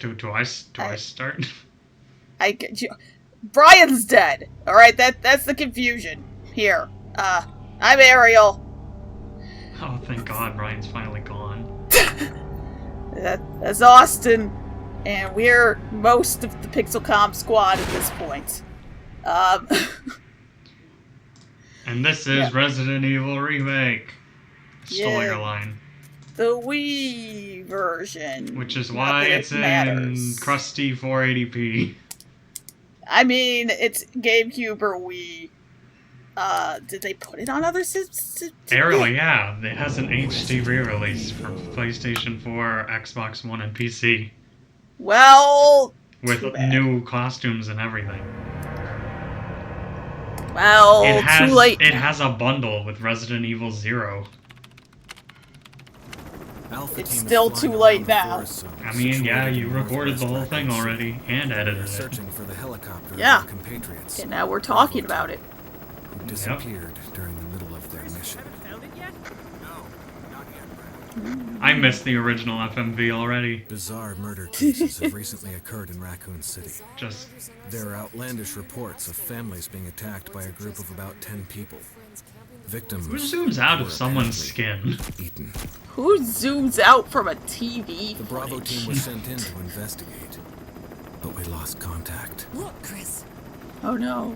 Do I start? I get you. Brian's dead. All right, that's the confusion here. I'm Ariel. Oh, thank God, Brian's finally gone. That's Austin, and we're most of the Pixel Comm Squad at this point. And this is Resident Evil Remake. Stole your line. The Wii version. Which is why it's in crusty 480p. I mean, it's GameCube or Wii. Did they put it on other systems? Ariel, yeah. It has an HD re-release for PlayStation 4, Xbox One, and PC. Well, with new costumes and everything. Well, too late. It has a bundle with Resident Evil 0. It's still too late now. I mean, yeah, you recorded the whole thing already and edited it. Searching for the helicopter yeah. of their compatriots. And now we're talking about it. Who disappeared during the middle of their mission. I missed the original FMV already. Bizarre murder cases have recently occurred in Raccoon City. There are outlandish reports of families being attacked by a group of about 10 people. Victims. Who zooms out of someone's skin? Eaten. Who zooms out from a TV? The Bravo team was sent in to investigate, but we lost contact. Look, Chris. Oh no.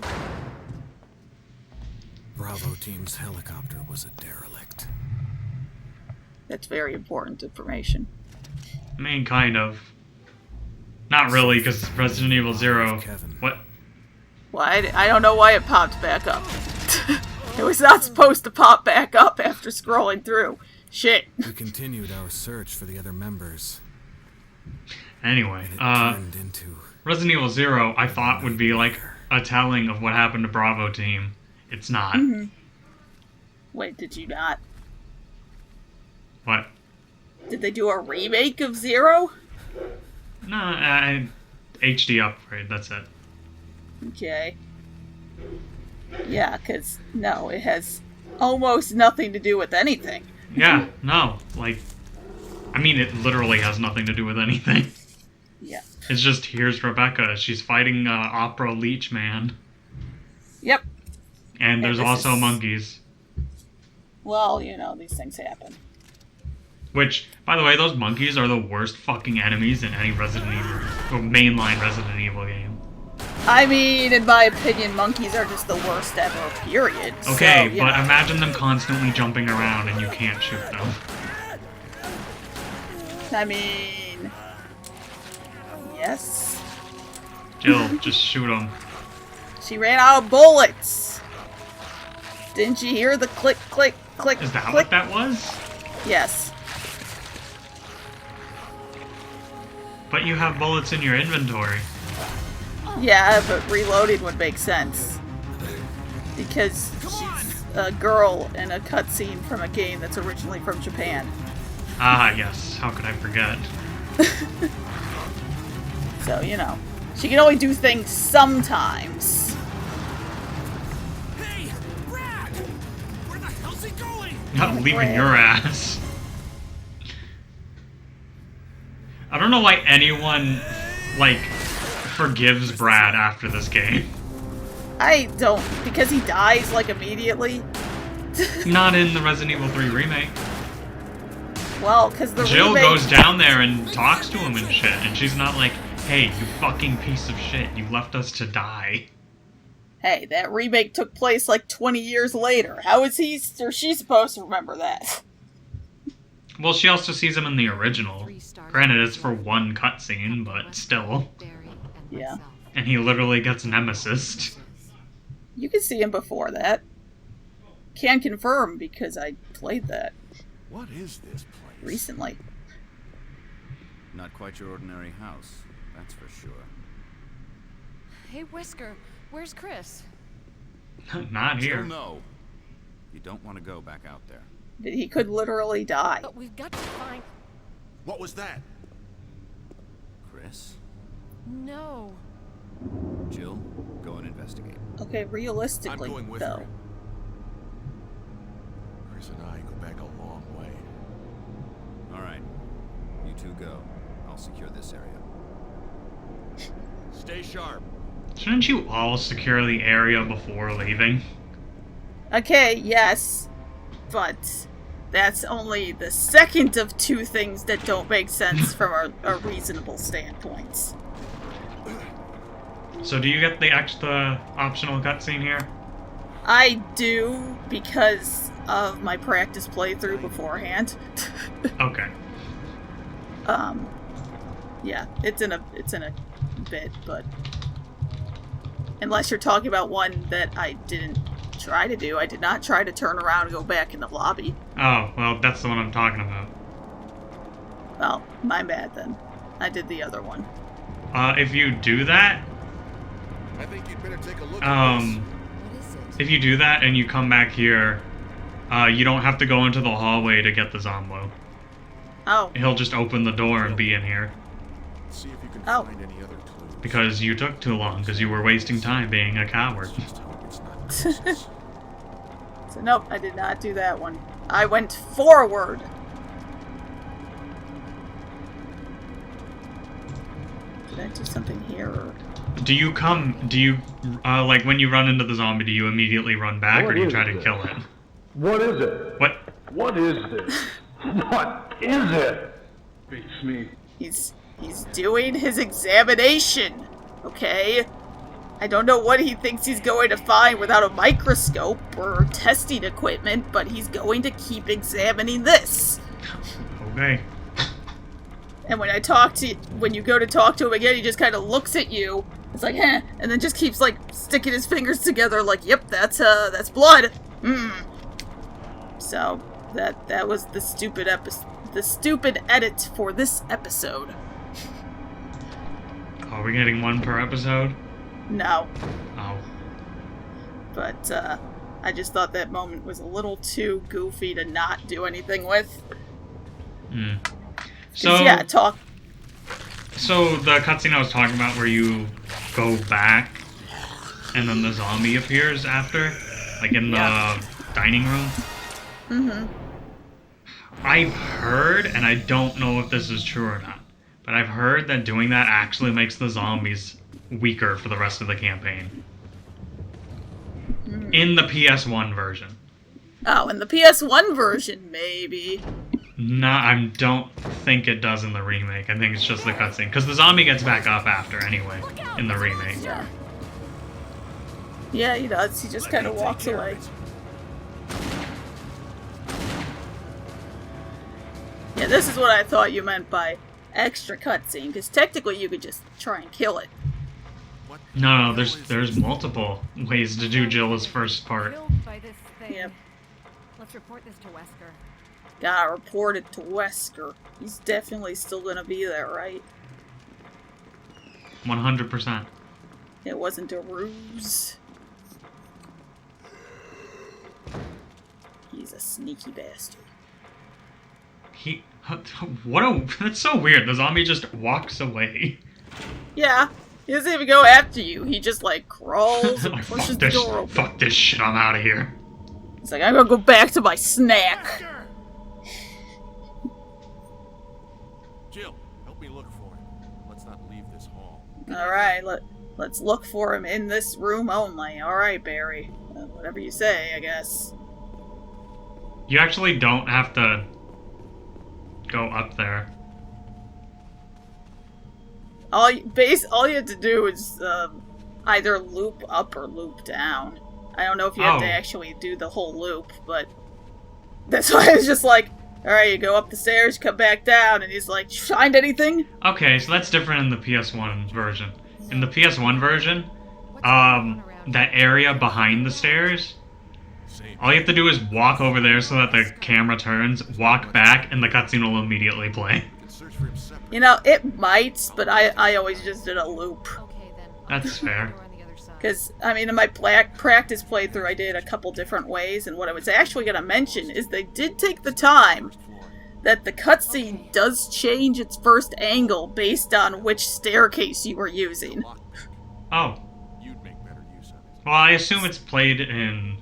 Bravo team's helicopter was a derelict. That's very important information. I mean, kind of. Not really, because Resident Evil 0... What? Well, I don't know why it popped back up. It was not supposed to pop back up after scrolling through. Shit. We continued our search for the other members. Anyway, Resident Evil 0 I thought would be like a telling of what happened to Bravo team. It's not. Mm-hmm. Wait, did you not? What? Did they do a remake of 0? No, HD upgrade, that's it. Okay. Yeah, because, no, it has almost nothing to do with anything. Yeah, no, like, I mean, it literally has nothing to do with anything. Yeah. It's just, here's Rebecca, she's fighting Opera Leech Man. Yep. And there's also monkeys. Well, you know, these things happen. Which, by the way, those monkeys are the worst fucking enemies in any Resident Evil, or mainline Resident Evil game. I mean, in my opinion, monkeys are just the worst ever, period. Okay, so, but imagine them constantly jumping around and you can't shoot them. I mean... Yes? Jill, just shoot them. She ran out of bullets! Didn't you hear the click, click, click, Is that click? what that was? Yes. But you have bullets in your inventory. Yeah, but reloading would make sense. Because she's a girl in a cutscene from a game that's originally from Japan. Ah, yes. How could I forget? So, you know. She can only do things sometimes. Hey, Brad! Where the hell's he going? Not leaving your ass. I don't know why anyone, like, forgives Brad after this game. I don't, because he dies, like, immediately. Not in the Resident Evil 3 remake. Well, because the Jill remake... goes down there and talks to him and shit, and she's not like, hey, you fucking piece of shit, you left us to die. Hey, that remake took place, like, 20 years later. How is he, or she supposed to remember that? Well, she also sees him in the original. Granted, it's for one cutscene, but still. Yeah. And he literally gets Nemesis. You can see him before that. Can confirm, because I played that. What is this place? Recently. Not quite your ordinary house, that's for sure. Hey, Whisker, where's Chris? Not here. Still no. You don't want to go back out there. He could literally die. But we've got to find... What was that? Chris? No. Jill, go and investigate. Okay, realistically, I'm going with though. her. Chris and I go back a long way. All right. You two go. I'll secure this area. Stay sharp. Shouldn't you all secure the area before leaving? Okay, yes, but that's only the second of two things that don't make sense from a reasonable standpoint. So do you get the extra optional cutscene here? I do because of my practice playthrough beforehand. Okay. Yeah, it's in a bit, but unless you're talking about one that I didn't try to do, I did not try to turn around and go back in the lobby. Oh, well, that's the one I'm talking about. Well, my bad then. I did the other one. If you do that, I think you'd better take a look at this. if you do that and you come back here, you don't have to go into the hallway to get the Zombo. Oh. He'll just open the door and be in here. See if you can Oh. find any other clues. Because you took too long, because you were wasting time being a coward. Just hope it's not nonsense. So nope, I did not do that one. I went forward. Did I do something here? Or... like when you run into the zombie, do you immediately run back or do you try to kill it? What is it? What? What is this? What is it? Beats me. He's doing his examination, okay? I don't know what he thinks he's going to find without a microscope or testing equipment, but he's going to keep examining this. Okay. And when you go to talk to him again, he just kind of looks at you. It's like, eh, and then just keeps like sticking his fingers together, like, yep, that's blood. So that was the stupid edit for this episode. Are we getting one per episode? No, Oh. but I just thought that moment was a little too goofy to not do anything with. So Yeah, talk. So the cutscene I was talking about where you go back and then the zombie appears after, like in the dining room. Mm-hmm. I've heard, and I don't know if this is true or not, but I've heard that doing that actually makes the zombies weaker for the rest of the campaign. In the PS1 version. Oh, in the PS1 version, maybe. Nah, I don't think it does in the remake. I think it's just the cutscene. Because the zombie gets back up after anyway, in the remake. Yeah. Yeah, he does. He just kind of walks away. Yeah, this is what I thought you meant by extra cutscene, because technically you could just try and kill it. No, there's multiple ways to do Jill's first part. Killed by this thing. Yep. Let's report this to Wesker. Gotta report it to Wesker. He's definitely still gonna be there, right? 100%. It wasn't a ruse. He's a sneaky bastard. That's so weird. The zombie just walks away. Yeah, he doesn't even go after you. He just, like, crawls and pushes the door open. Fuck this shit, I'm out of here. He's like, I'm gonna go back to my snack. Jill, help me look for him. Let's not leave this hall. Alright, let's look for him in this room only. Alright, Barry. Whatever you say, I guess. You actually don't have to go up there. All you have to do is either loop up or loop down. I don't know if you have to actually do the whole loop, but that's why I was just like, alright, you go up the stairs, come back down, and he's like, find anything? Okay, so that's different in the PS1 version. In the PS1 version, that area behind the stairs, all you have to do is walk over there so that the camera turns, walk back, and the cutscene will immediately play. You know, it might, but I always just did a loop. Okay, then. That's fair. Because, I mean, in my practice playthrough, I did a couple different ways, and what I was actually going to mention is they did take the time that the cutscene does change its first angle based on which staircase you were using. Oh. You'd make better use of it. Well, I assume it's played in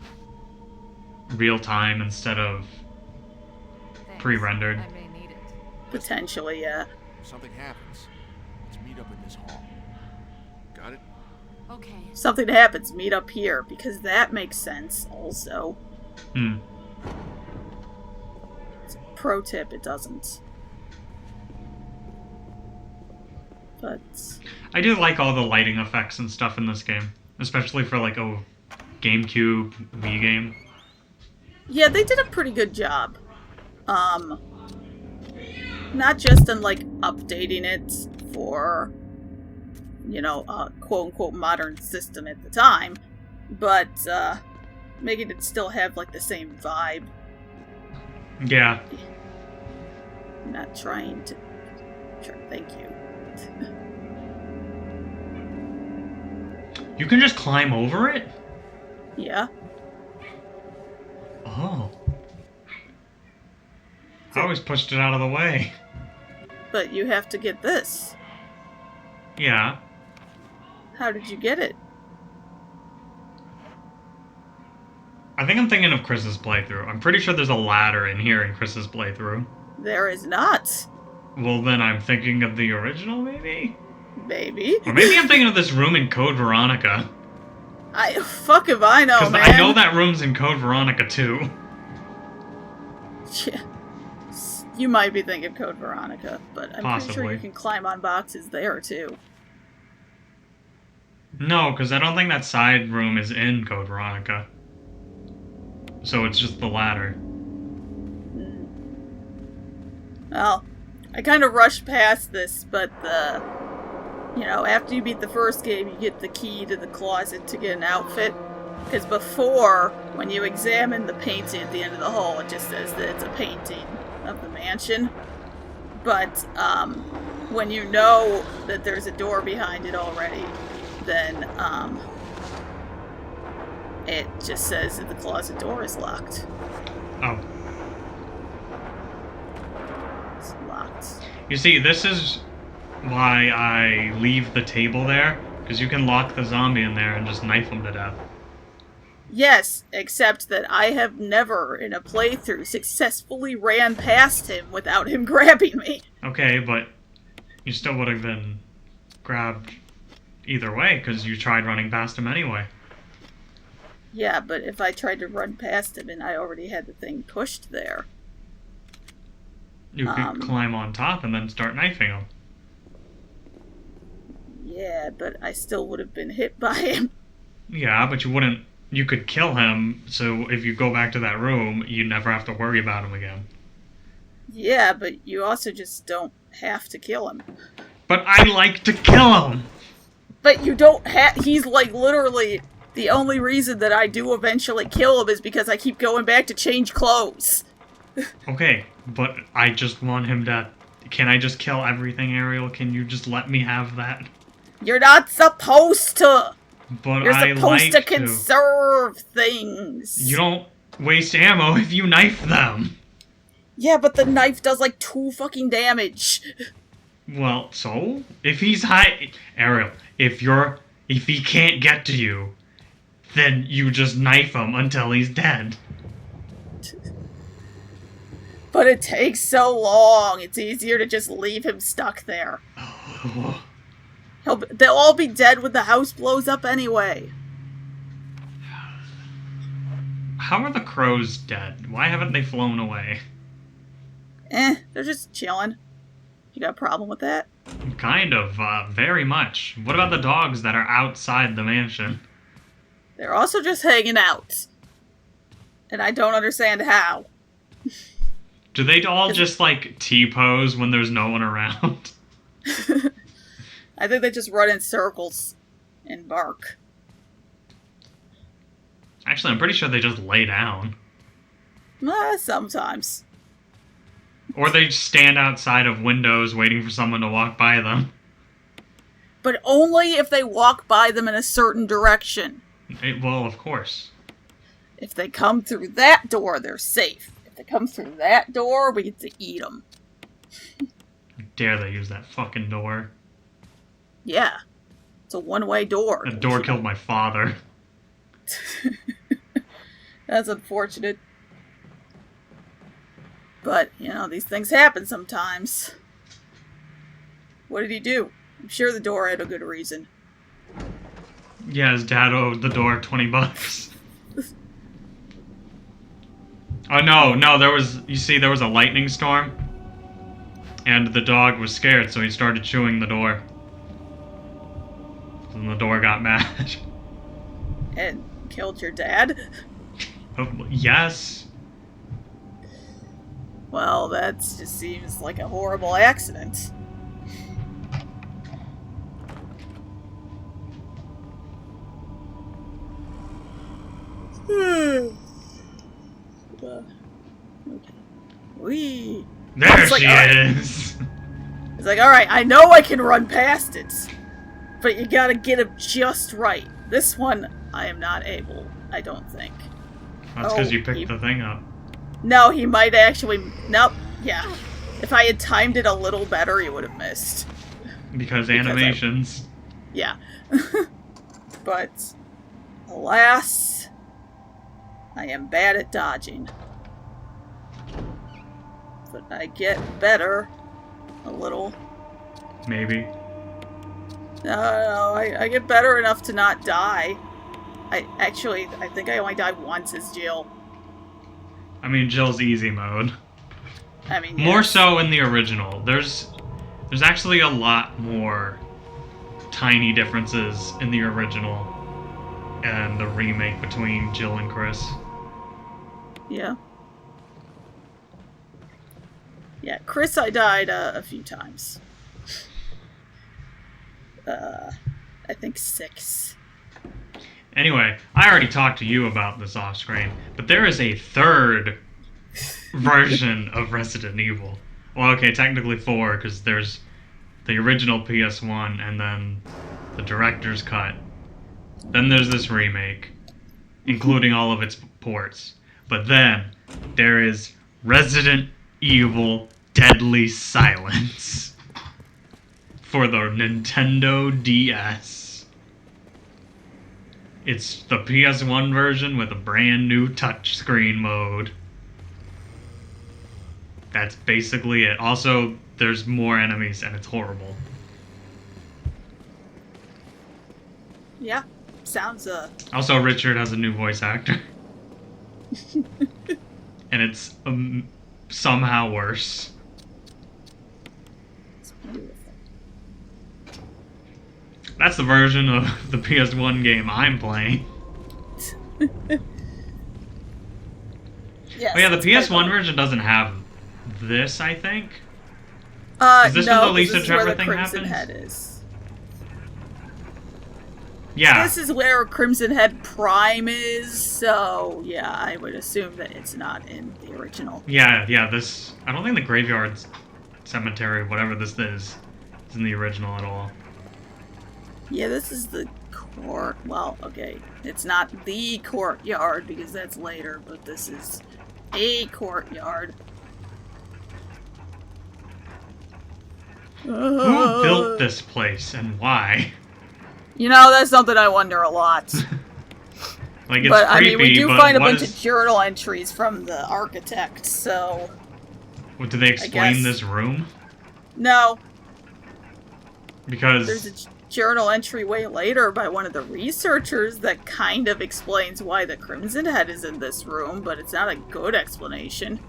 real time instead of pre-rendered. I may need it. Potentially, yeah. If something happens, let's meet up in this hall. Got it? Okay. Something happens, meet up here, because that makes sense also. Pro tip, it doesn't. But I do like all the lighting effects and stuff in this game, especially for like a GameCube Wii game. yeah, they did a pretty good job. Not just in like updating it for, you know, quote unquote modern system at the time, but making it still have like the same vibe. Yeah. Not trying to. Sure, thank you. You can just climb over it? Yeah. Oh. I always pushed it out of the way. But you have to get this. Yeah. How did you get it? I think I'm thinking of Chris's playthrough. I'm pretty sure there's a ladder in here in Chris's playthrough. There is not. Well, then I'm thinking of the original, maybe? Maybe. Or maybe I'm thinking of this room in Code Veronica. Fuck if I know, Because man. I know that room's in Code Veronica, too. Yeah. You might be thinking Code Veronica, but I'm pretty sure Possibly. you can climb on boxes there, too. No, because I don't think that side room is in Code Veronica. So it's just the ladder. Well, I kind of rushed past this, but you know, after you beat the first game, you get the key to the closet to get an outfit. Because before, when you examine the painting at the end of the hall, it just says that it's a painting of the mansion. But when you know that there's a door behind it already, then it just says that the closet door is locked. Oh. It's locked. You see, this is why I leave the table there. Because you can lock the zombie in there and just knife him to death. Yes, except that I have never, in a playthrough, successfully ran past him without him grabbing me. Okay, but you still would have been grabbed either way, because you tried running past him anyway. Yeah, but if I tried to run past him and I already had the thing pushed there. You could climb on top and then start knifing him. Yeah, but I still would have been hit by him. Yeah, but you wouldn't... You could kill him, so if you go back to that room, you never have to worry about him again. Yeah, but you also just don't have to kill him. But I like to kill him! But you don't have... He's like literally... The only reason that I do eventually kill him is because I keep going back to change clothes. Okay, but I just want him to... Can I just kill everything, Ariel? Can you just let me have that? You're not supposed to! But You're I supposed like to conserve things! You don't waste ammo if you knife them! Yeah, but the knife does like 2 fucking damage. Well, so? If he's high... Ariel, if he can't get to you, then you just knife him until he's dead. But it takes so long. It's easier to just leave him stuck there. They'll all be dead when the house blows up anyway. How are the crows dead? Why haven't they flown away? They're just chilling. You got a problem with that? Kind of, very much. What about the dogs that are outside the mansion? They're also just hanging out. And I don't understand how. Do they all just, like, T-pose when there's no one around? I think they just run in circles and bark. Actually, I'm pretty sure they just lay down. Sometimes. Or they stand outside of windows waiting for someone to walk by them. But only if they walk by them in a certain direction. Well, of course. If they come through that door, they're safe. If they come through that door, we get to eat them. How dare they use that fucking door? Yeah. It's a one-way door. That door killed my father. That's unfortunate. But, you know, these things happen sometimes. What did he do? I'm sure the door had a good reason. Yeah, his dad owed the door $20. Oh no, there was a lightning storm. And the dog was scared, so he started chewing the door. And the door got mad. And killed your dad? Yes. Well, that just seems like a horrible accident. Okay. Wee. There It's like, she is. It's like, alright, I know I can run past it, but you gotta get him just right. This one, I am not able, I don't think. That's because you picked the thing up. No, he might actually... Nope, yeah. If I had timed it a little better, he would have missed. Because animations. Yeah. But, alas, I am bad at dodging. But I get better. A little. Maybe. No, I get better enough to not die. I think I only died once as Jill. I mean, Jill's easy mode. I mean, More yes. so in the original. There's actually a lot more tiny differences in the original and the remake between Jill and Chris. Yeah. Yeah, Chris, I died a few times. I think 6. Anyway, I already talked to you about this off screen, but there is a third version of Resident Evil. Well, okay, technically 4, because there's the original PS1 and then the director's cut. Then there's this remake, including all of its ports. But then there is Resident Evil Deadly Silence for the Nintendo DS. It's the PS1 version with a brand new touchscreen mode. That's basically it. Also, there's more enemies and it's horrible. Yeah, sounds Also, Richard has a new voice actor. And it's somehow worse. it's beautiful. That's the version of the PS1 game I'm playing. Yes, Oh yeah, the it's PS1 quite version doesn't have this, I think. Is this no, where the Lisa this is Trevor where the thing Crimson happens? Head is. Yeah. This is where Crimson Head Prime is, so yeah, I would assume that it's not in the original. Yeah, this... I don't think the Graveyard Cemetery, whatever this is in the original at all. Yeah, this is the court. Well, okay, it's not the courtyard because that's later, but this is a courtyard. Who built this place and why? You know, that's something I wonder a lot. Like, it's But creepy, I mean, we do but find a what bunch is... of journal entries from the architect, so What, do they explain guess. this room? no. Because... There's a journal entry way later by one of the researchers that kind of explains why the Crimson Head is in this room, but it's not a good explanation.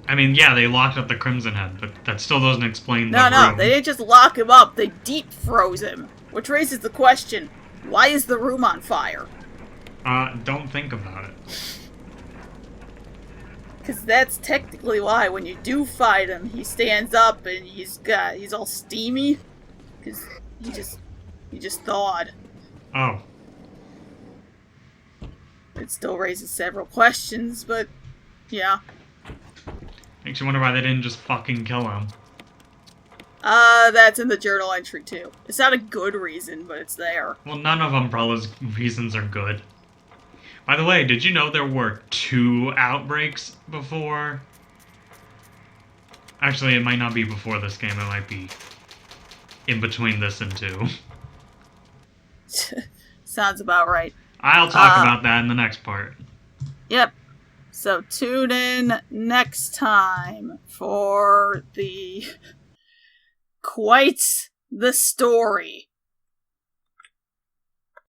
I mean, yeah, they locked up the Crimson Head, but that still doesn't explain the No, room. they didn't just lock him up, they deep froze him. Which raises the question, why is the room on fire? Don't think about it. Because that's technically why when you do fight him, he stands up and he's all steamy. Because he just thawed. Oh. It still raises several questions, but yeah. Makes you wonder why they didn't just fucking kill him. That's in the journal entry too. It's not a good reason, but it's there. Well, none of Umbrella's reasons are good. By the way, did you know there were 2 outbreaks before? Actually, it might not be before this game, it might be in between this and 2. Sounds about right. I'll talk about that in the next part. Yep. So tune in next time for quite the story